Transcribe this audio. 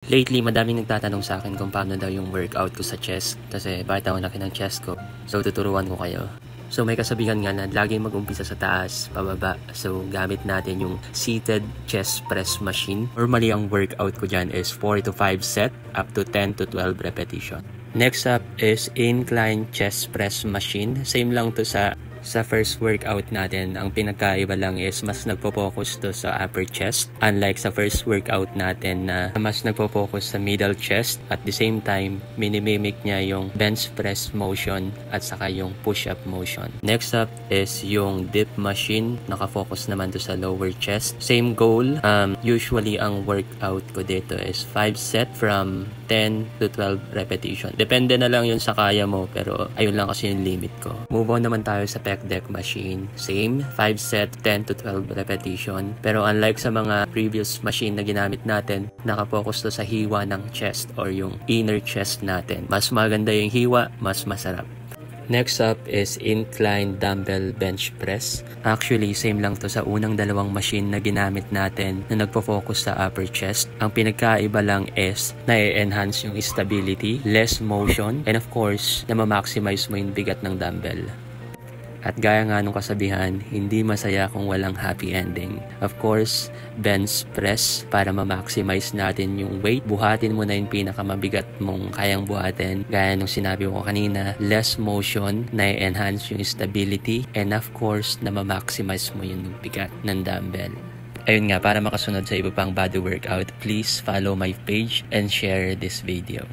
Lately, madaming nagtatanong sa akin kung paano daw yung workout ko sa chest kasi bakit ako laki ng chest ko. So, tuturuan ko kayo. So, may kasabihan nga na laging mag-umpisa sa taas, pababa. So, gamit natin yung seated chest press machine. Normally, ang workout ko dyan is 4 to 5 set up to 10 to 12 repetition. Next up is incline chest press machine. Same lang to sa first workout natin. Ang pinagkaiba lang is mas nagpo-focus to sa upper chest. Unlike sa first workout natin na mas nagpo-focus sa middle chest. At the same time, minimimic niya yung bench press motion at saka yung push-up motion. Next up is yung dip machine. Naka-focus naman to sa lower chest. Same goal. Usually, ang workout ko dito is 5 set from 10 to 12 repetition. Depende na lang yun sa kaya mo, pero ayun lang kasi yung limit ko. Move on naman tayo sa pec deck machine. Same, 5 set, 10 to 12 repetition. Pero unlike sa mga previous machine na ginamit natin, nakapokus to sa hiwa ng chest or yung inner chest natin. Mas maganda yung hiwa, mas masarap. Next up is incline dumbbell bench press. Actually, same lang to sa unang dalawang machine na ginamit natin na nagpo-focus sa upper chest. Ang pinagkaiba lang is na-enhance yung stability, less motion, and of course, na ma-maximize mo yung bigat ng dumbbell. At gaya nga nung kasabihan, hindi masaya kung walang happy ending. Of course, bench press para ma-maximize natin yung weight. Buhatin mo na yung pinakamabigat mong kayang buhatin. Gaya nung sinabi ko kanina, less motion, na-enhance yung stability, and of course, na ma-maximize mo yung bigat ng dumbbell. Ayun nga, para makasunod sa iba pang body workout, please follow my page and share this video.